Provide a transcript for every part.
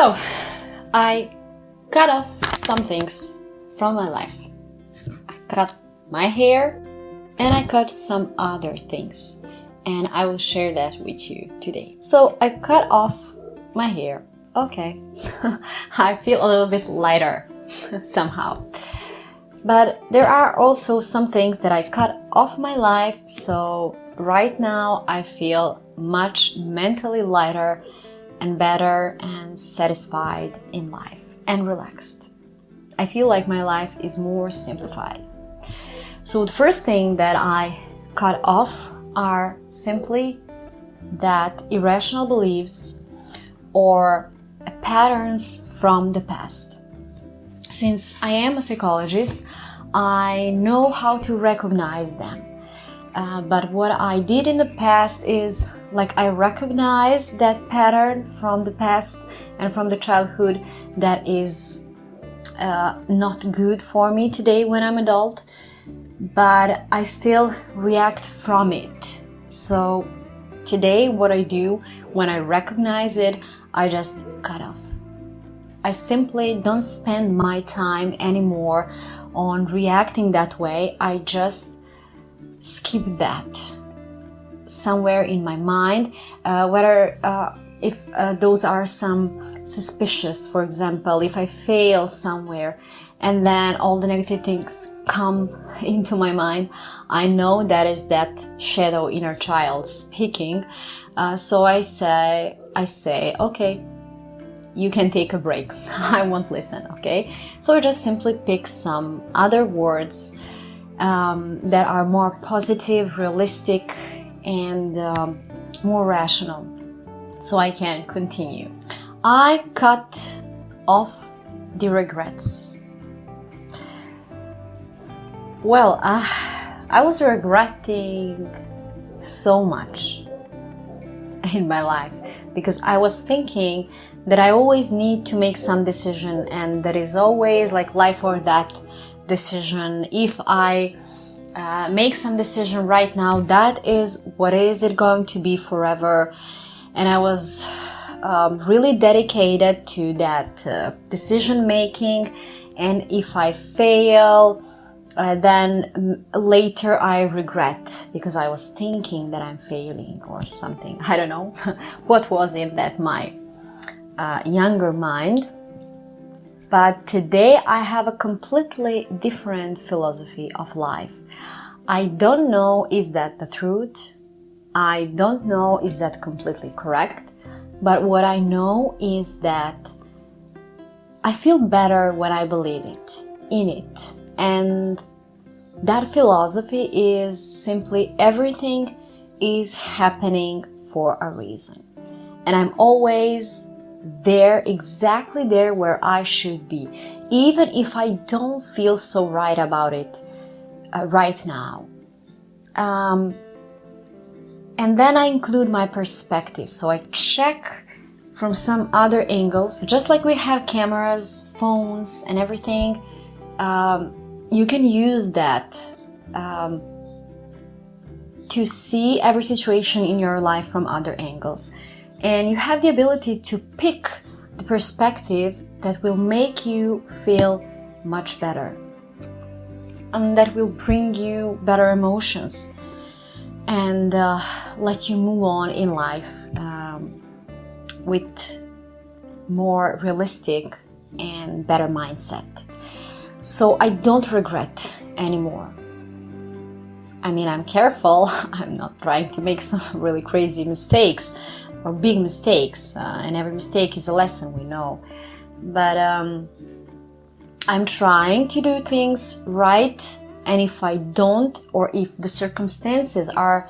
So, I cut off some things from my life. I cut my hair and I cut some other things. And I will share that with you today. So, I cut off my hair. Okay. I feel a little bit lighter somehow. But there are also some things that I cut off my life. So, right now I feel much mentally lighter and better and satisfied in life and relaxed. I feel like my life is more simplified. So the first thing that I cut off are simply that irrational beliefs or patterns from the past. Since I am a psychologist, I know how to recognize them. But what I did in the past is I recognize that pattern from the past and from the childhood that is not good for me today when I'm adult, but I still react from it. So today what I do when I recognize it, I just cut off. I simply don't spend my time anymore on reacting that way. I just skip that somewhere in my mind, whether if those are some suspicious, for example, if I fail somewhere and then all the negative things come into my mind, I know that is that shadow inner child speaking. So I say, okay, you can take a break. I won't listen, okay? So I just simply pick some other words that are more positive, realistic, and more rational, so I can continue. I cut off the regrets. Well, I was regretting so much in my life because I was thinking that I always need to make some decision, and that is always life or death decision. If I make some decision right now, that is what is it going to be forever. And I was really dedicated to that decision making, and if I fail, then later I regret because I was thinking that I'm failing or something. I don't know what was in that my younger mind. But today I have a completely different philosophy of life. I don't know is that the truth. I don't know is that completely correct. But what I know is that I feel better when I believe in it. And that philosophy is simply everything is happening for a reason. And I'm always there, exactly there where I should be, even if I don't feel so right about it right now. And then I include my perspective, so I check from some other angles. Just like we have cameras, phones, and everything, you can use that to see every situation in your life from other angles. And you have the ability to pick the perspective that will make you feel much better. And that will bring you better emotions and let you move on in life with more realistic and better mindset. So I don't regret anymore. I mean, I'm careful. I'm not trying to make some really crazy mistakes or big mistakes, and every mistake is a lesson, we know. But I'm trying to do things right, and if I don't, or if the circumstances are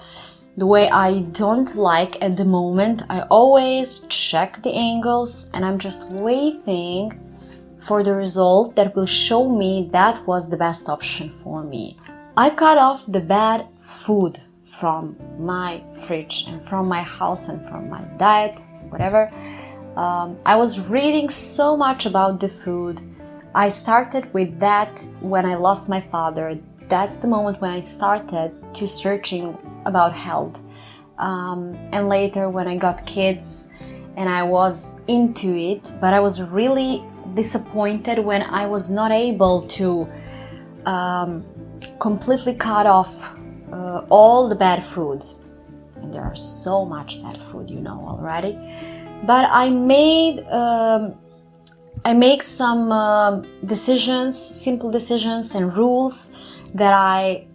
the way I don't like at the moment, I always check the angles, and I'm just waiting for the result that will show me that was the best option for me. I cut off the bad food from my fridge and from my house and from my diet, whatever. I was reading so much about the food. I started with that when I lost my father. That's the moment when I started to searching about health. And later when I got kids and I was into it, but I was really disappointed when I was not able to completely cut off all the bad food. And there are so much bad food, you know already. But I make some decisions, simple decisions and rules that I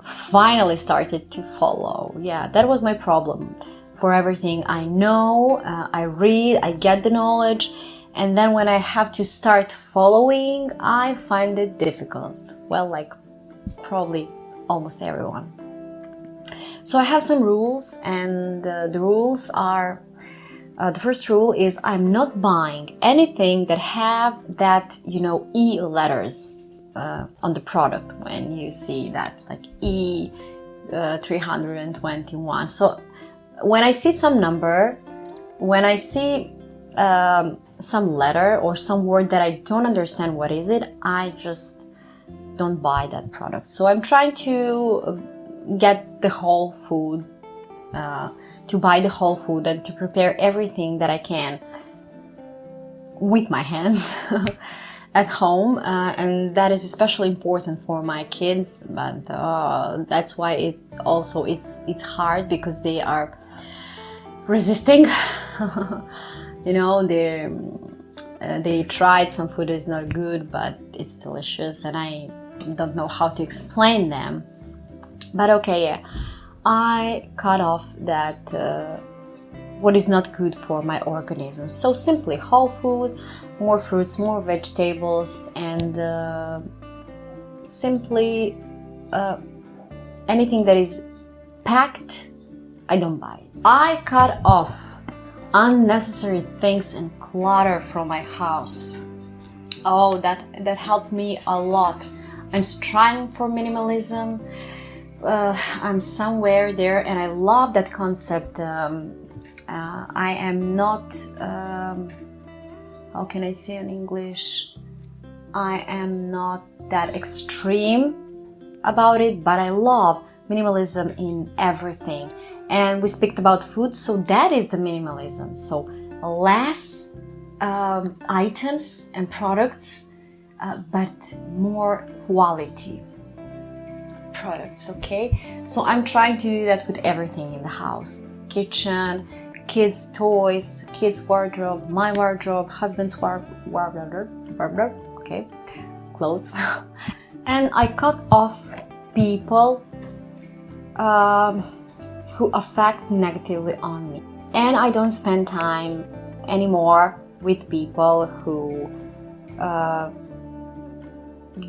finally started to follow. Yeah, that was my problem. For everything I know, I read, I get the knowledge, and then when I have to start following, I find it difficult. Well, like probably almost everyone. So I have some rules, and the rules are, the first rule is I'm not buying anything that have that, E letters on the product. When you see that, like E 321. So when I see some number, when I see some letter or some word that I don't understand what is it, I just don't buy that product. So I'm trying to get the whole food, to buy the whole food and to prepare everything that I can with my hands at home, and that is especially important for my kids. But that's why it's hard, because they are resisting. They tried some food is not good, but it's delicious, and I don't know how to explain them. But okay, yeah, I cut off that what is not good for my organism. So simply whole food, more fruits, more vegetables, and simply anything that is packed, I don't buy it. I cut off unnecessary things and clutter from my house. Oh, that helped me a lot. I'm striving for minimalism. I'm somewhere there, and I love that concept. I am not, how can I say in English? I am not that extreme about it, but I love minimalism in everything. And we speak about food, so that is the minimalism. So less items and products, but more quality products, okay? So I'm trying to do that with everything in the house. Kitchen, kids' toys, kids' wardrobe, my wardrobe, husband's wardrobe, okay, clothes. And I cut off people who affect negatively on me. And I don't spend time anymore with people who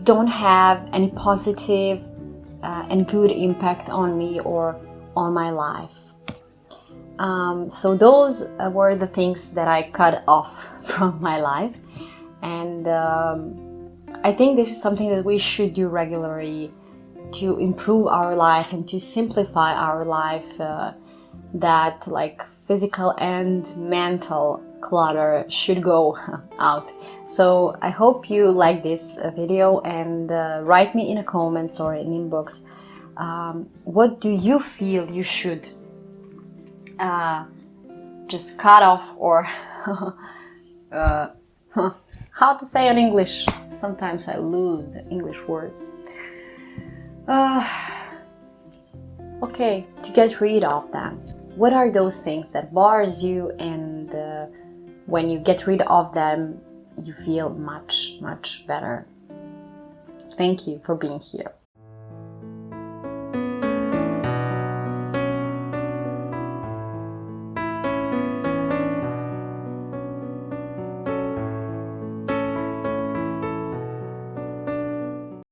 don't have any positive and good impact on me or on my life. So those were the things that I cut off from my life. And I think this is something that we should do regularly to improve our life and to simplify our life, that like physical and mental clutter should go out. So I hope you like this video, and write me in the comments or in inbox, what do you feel you should just cut off, or how to say in English? Sometimes I lose the English words. Okay, to get rid of them. What are those things that bars you, and when you get rid of them, you feel much, much better? Thank you for being here.